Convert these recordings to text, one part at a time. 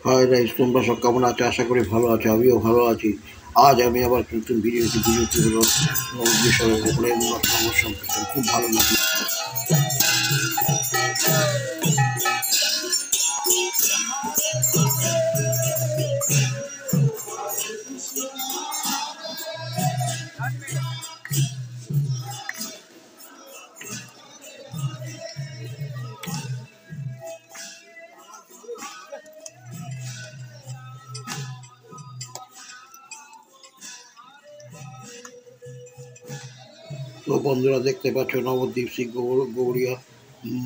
Hi guys, তোমরা সব কেমন আছো? আশা করি ভালো আছো। আমিও ভালো আছি। আজ আমি আবার নতুন ভিডিওটি হলো বিষয়ের উপরে নগর সংকীর্তন। খুব ভালো লাগে। তো বন্ধুরা, দেখতে পাচ্ছ নবদ্বীপ শ্রী গৌড়িয়া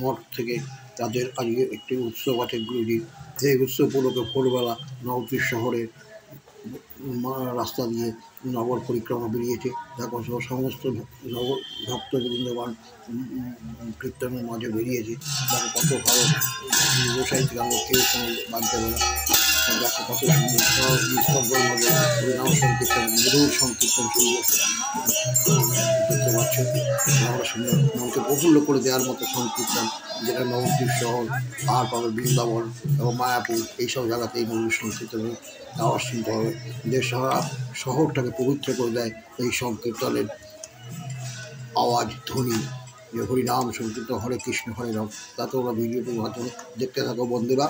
মঠ থেকে তাদের আজকে একটি উৎসব আছে গুরুজির। এই উৎসব উপলক্ষে ভোরবেলা নবদ্বীপ শহরের রাস্তা দিয়ে নগর পরিক্রমা বেরিয়েছে। দেখো সমস্ত ভক্তবৃন্দবান কীর্তনের মাঝে বেরিয়েছে। দেখো কত ভালো গোসাই গান কেউ কোনো বাঁধতে পারে। দেখো কত সুন্দর নিস্তব্ধের মধ্যে হরিনাম সংকীর্তন, মধুর সংকীর্তন সুন্দর দেখতে পাচ্ছ। আমরা সুন্দর মনকে প্রফুল্ল করে দেওয়ার মতো সংকীর্তন, যেটা নবদ্বীপ শহর, পাহাড় পাবে, বৃন্দাবন এবং মায়াপুর এইসব জায়গাতে এই মধুর সংকীর্তনের আওয়াজ শুনতে হবে। যে শহরটাকে পবিত্র করে দেয় এই সংকীর্তনের আওয়াজ, ধ্বনি। যে হরিনাম সংকীর্তন, হরে কৃষ্ণ হরে রাম। তা তোমরা ভিডিওটির মাধ্যমে দেখতে থাকো বন্ধুরা।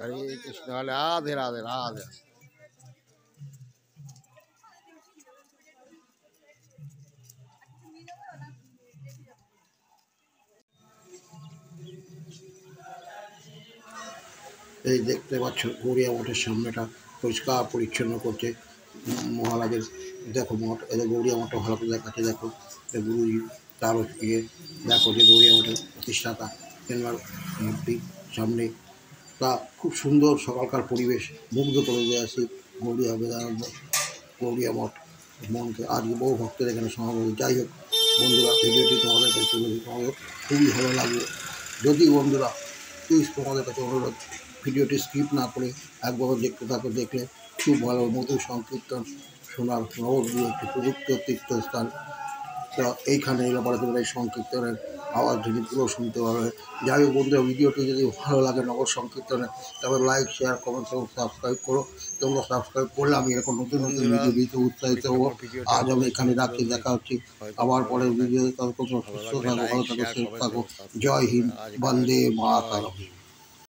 हरे कृष्ण राधे राधे राधे। এই দেখতে পাচ্ছ গৌড়িয়া মঠের সামনেটা পরিষ্কার পরিচ্ছন্ন করছে মহারাজের। দেখো মঠ, এদের গৌড়িয়া মঠটা ভালো করে দেখাচ্ছে। দেখো গুরুজি তার ইয়ে, দেখো যে গৌড়িয়া মঠের প্রতিষ্ঠাতা তেনার মূর্তি সামনে। তা খুব সুন্দর সকালকার পরিবেশ, মুগ্ধ করে দিয়ে আসি গৌড়িয়া বেদানন্দ গৌড়িয়া মঠ মনকে। আজকে বহু ভক্তের এখানে সমাগম। যাই হোক বন্ধুরা, ভিডিওটি তোমাদের কাছে তুলে দিতে হবে, খুবই ভালো লাগবে। যদি বন্ধুরা প্লিজ তোমাদের কাছে অনুরোধ, ভিডিওটি স্কিপ না করে একবার দেখতে থাকো। দেখলে খুব ভালো মধুর সংকীর্তন শোনার নবদ্বীপ একটি পবিত্র তীর্থস্থান। তো এইখানে এলে পরে তোমরা এই সংকীর্তনের আওয়াজ ধ্বনি পুরো শুনতে পারবে। যাই হোক বন্ধুরা, ভিডিওটি যদি ভালো লাগে নগর সংকীর্তনে, তবে লাইক, শেয়ার, কমেন্ট এবং সাবস্ক্রাইব করো। তোমরা সাবস্ক্রাইব করলে আমি এরকম নতুন নতুন ভিডিও দিতে উৎসাহিত হবো। আজ আমি এখানে রাখছি, দেখা হচ্ছে আবার পরের ভিডিওতে। ততক্ষণ সুস্থ থাকো, ভালো থাকো, সেফ থাকো। জয় হিন্দ, বন্দে মাতরম।